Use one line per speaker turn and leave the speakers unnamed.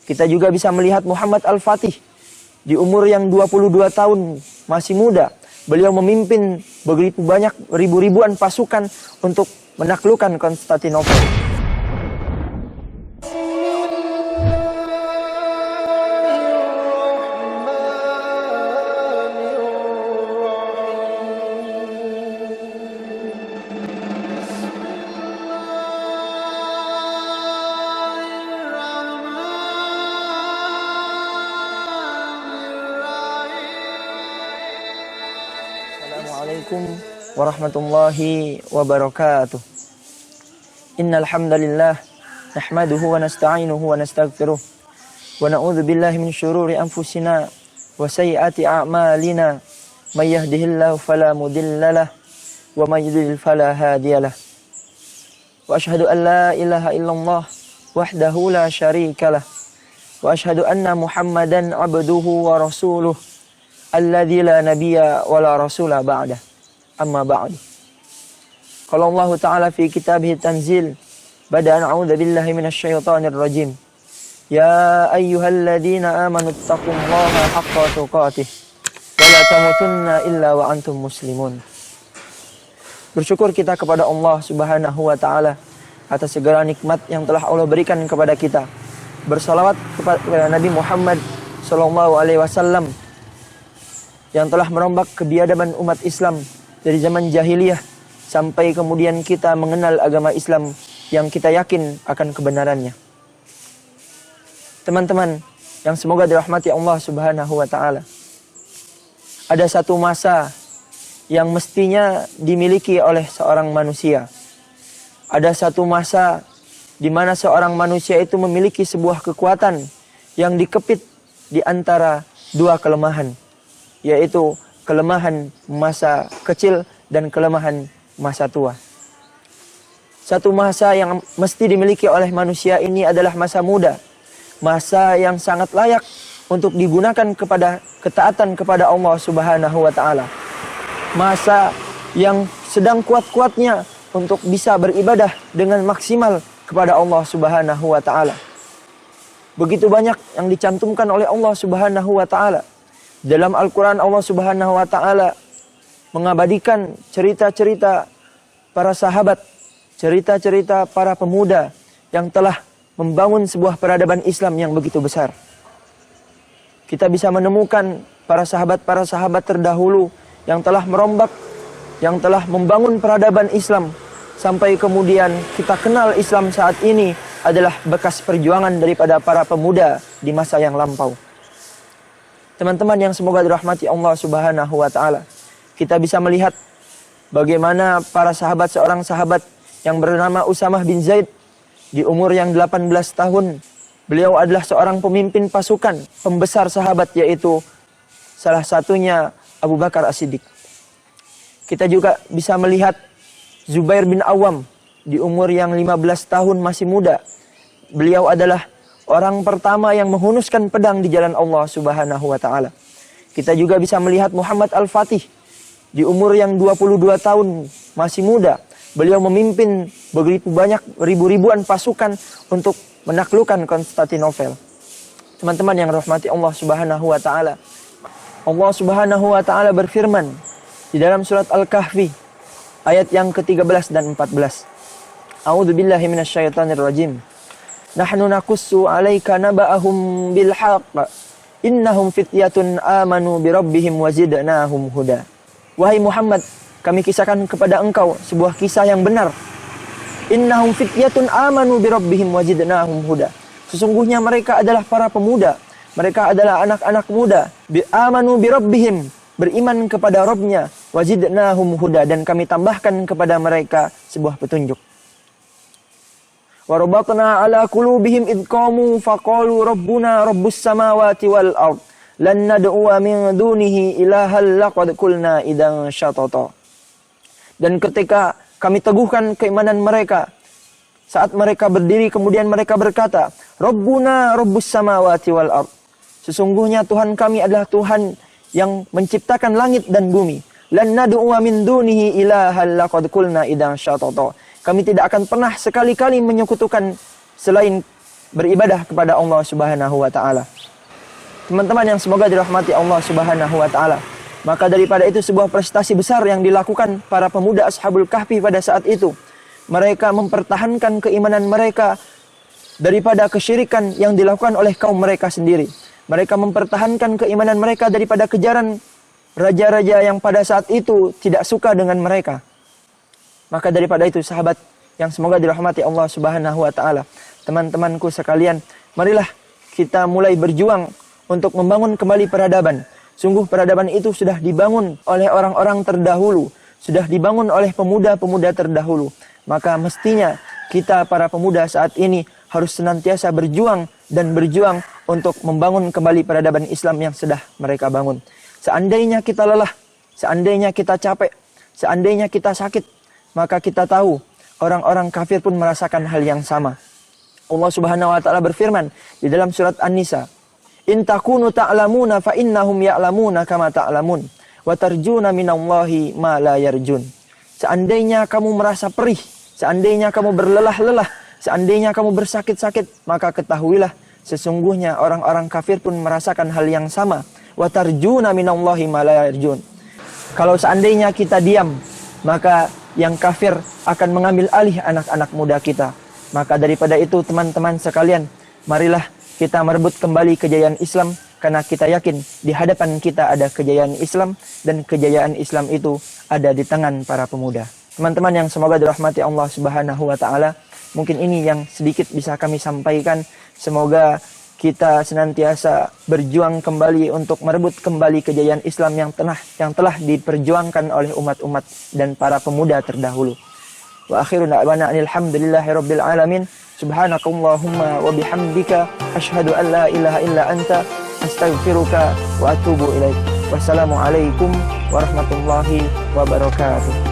Kita juga bisa melihat Muhammad Al-Fatih di umur yang 22 tahun, masih muda. Beliau memimpin begitu banyak ribuan pasukan untuk menaklukkan Konstantinopel. Assalamualaikum warahmatullahi wabarakatuh. Innal hamdalillah nahmaduhu wa nasta'inuhu wa nastaghfiruh wa na'udzu billahi min syururi anfusina wa sayyiati a'malina. May yahdihillahu fala mudhillalah wa may yudlil fala hadiyalah. Wa asyhadu an la ilaha illallah wahdahu la syarikalah wa asyhadu anna Muhammadan abduhu wa rasuluh alladzi la nabiyya wa la rasula ba'dah. Amma ba'du. Qala Allah Ta'ala fi kitabih tanzil bada an a'udzu billahi minasy syaithanir rajim. Ya ayyuhalladzina amanu taqullaha haqqa tuqatih wa la tamutunna illa wa antum muslimun. Bersyukur kita kepada Allah Subhanahu wa taala atas segala nikmat yang telah Allah berikan kepada kita. Bersalawat kepada Nabi Muhammad sallallahu alaihi wasallam yang telah merombak kebiadaban umat Islam dari zaman jahiliyah sampai kemudian kita mengenal agama Islam yang kita yakin akan kebenarannya. Teman-teman yang semoga dirahmati Allah Subhanahu wa taala. Ada satu masa yang mestinya dimiliki oleh seorang manusia. Ada satu masa di mana seorang manusia itu memiliki sebuah kekuatan yang dikepit di antara dua kelemahan, yaitu kelemahan masa kecil dan kelemahan masa tua. Satu masa yang mesti dimiliki oleh manusia ini adalah masa muda. Masa yang sangat layak untuk digunakan kepada ketaatan kepada Allah Subhanahu wa taala. Masa yang sedang kuat-kuatnya untuk bisa beribadah dengan maksimal kepada Allah Subhanahu wa taala. Begitu banyak yang dicantumkan oleh Allah Subhanahu wa taala. Dalam Al-Quran Allah Subhanahu wa ta'ala mengabadikan cerita-cerita para sahabat, cerita-cerita para pemuda yang telah membangun sebuah peradaban Islam yang begitu besar. Kita bisa menemukan para sahabat terdahulu yang telah merombak, yang telah membangun peradaban Islam, sampai kemudian kita kenal Islam saat ini adalah bekas perjuangan daripada para pemuda di masa yang lampau. Teman-teman yang semoga dirahmati Allah Subhanahu wa taala. Kita bisa melihat bagaimana para sahabat, seorang sahabat yang bernama Usamah bin Zaid di umur yang 18 tahun. Beliau adalah seorang pemimpin pasukan, pembesar sahabat, yaitu salah satunya Abu Bakar As-Siddiq. Kita juga bisa melihat Zubair bin Awam di umur yang 15 tahun, masih muda. Beliau adalah orang pertama yang menghunuskan pedang di jalan Allah Subhanahu wa taala. Kita juga bisa melihat Muhammad Al-Fatih di umur yang 22 tahun, masih muda. Beliau memimpin begitu banyak ribuan pasukan untuk menaklukkan Konstantinopel. Teman-teman yang rahmati Allah Subhanahu wa taala. Allah Subhanahu wa taala berfirman di dalam surat Al-Kahfi ayat yang ke-13 dan 14. A'udzu billahi minasyaitonir rajim. Nahnu nakussu 'alaika naba'ahum bil haqq innahum fityatun amanu bi rabbihim wazidnahum huda. Wahai Muhammad, kami kisahkan kepada engkau sebuah kisah yang benar. Innahum fityatun amanu bi rabbihim wazidnahum huda. Sesungguhnya mereka adalah para pemuda, mereka adalah anak-anak muda, amanu bi rabbihim, beriman kepada Rabbnya, wazidnahum huda, dan kami tambahkan kepada mereka sebuah petunjuk. Warabatna ala qulubihim id qamu faqalu rabbuna rabbus samawati wal ard lan nad'u min dunihi ilahan laqad qulna idan syatata. Dan ketika kami teguhkan keimanan mereka, saat mereka berdiri kemudian mereka berkata, Rabbuna rabbus samawati wal ard, sesungguhnya Tuhan kami adalah Tuhan yang menciptakan langit dan bumi. Lan nad'u min dunihi ilahan laqad qulna idan syatata. Kami tidak akan pernah sekali-kali menyekutukan selain beribadah kepada Allah Subhanahu wa taala. Teman-teman yang semoga dirahmati Allah Subhanahu wa taala. Maka daripada itu sebuah prestasi besar yang dilakukan para pemuda Ashabul Kahfi pada saat itu. Mereka mempertahankan keimanan mereka daripada kesyirikan yang dilakukan oleh kaum mereka sendiri. Mereka mempertahankan keimanan mereka daripada kejaran raja-raja yang pada saat itu tidak suka dengan mereka. Maka daripada itu sahabat yang semoga dirahmati Allah Subhanahu wa taala, teman-temanku sekalian, marilah kita mulai berjuang untuk membangun kembali peradaban. Sungguh peradaban itu sudah dibangun oleh orang-orang terdahulu, sudah dibangun oleh pemuda-pemuda terdahulu. Maka mestinya kita para pemuda saat ini harus senantiasa berjuang dan berjuang untuk membangun kembali peradaban Islam yang sudah mereka bangun. Seandainya kita lelah, seandainya kita capek, seandainya kita sakit, maka kita tahu orang-orang kafir pun merasakan hal yang sama. Allah Subhanahu wa taala berfirman di dalam surat An-Nisa, "In takunu ta'lamuna fa innahum ya'lamuna kama ta'lamun wa tarjuna minallahi ma la yarjun." Seandainya kamu merasa perih, seandainya kamu berlelah-lelah, seandainya kamu bersakit-sakit, maka ketahuilah sesungguhnya orang-orang kafir pun merasakan hal yang sama. Wa tarjuna minallahi ma la yarjun. Kalau seandainya kita diam, maka yang kafir akan mengambil alih anak-anak muda kita. Maka daripada itu teman-teman sekalian, marilah kita merebut kembali kejayaan Islam, karena kita yakin di hadapan kita ada kejayaan Islam, dan kejayaan Islam itu ada di tangan para pemuda. Teman-teman yang semoga dirahmati Allah Subhanahu wa taala, mungkin ini yang sedikit bisa kami sampaikan. Semoga kita senantiasa berjuang kembali untuk merebut kembali kejayaan Islam yang telah diperjuangkan oleh umat-umat dan para pemuda terdahulu. Wa akhiru da'wana alhamdulillahirabbil alamin. Subhanakallahumma wa bihamdika asyhadu an la ilaha illa anta astaghfiruka wa atubu ilaik. Wassalamu alaikum warahmatullahi wabarakatuh.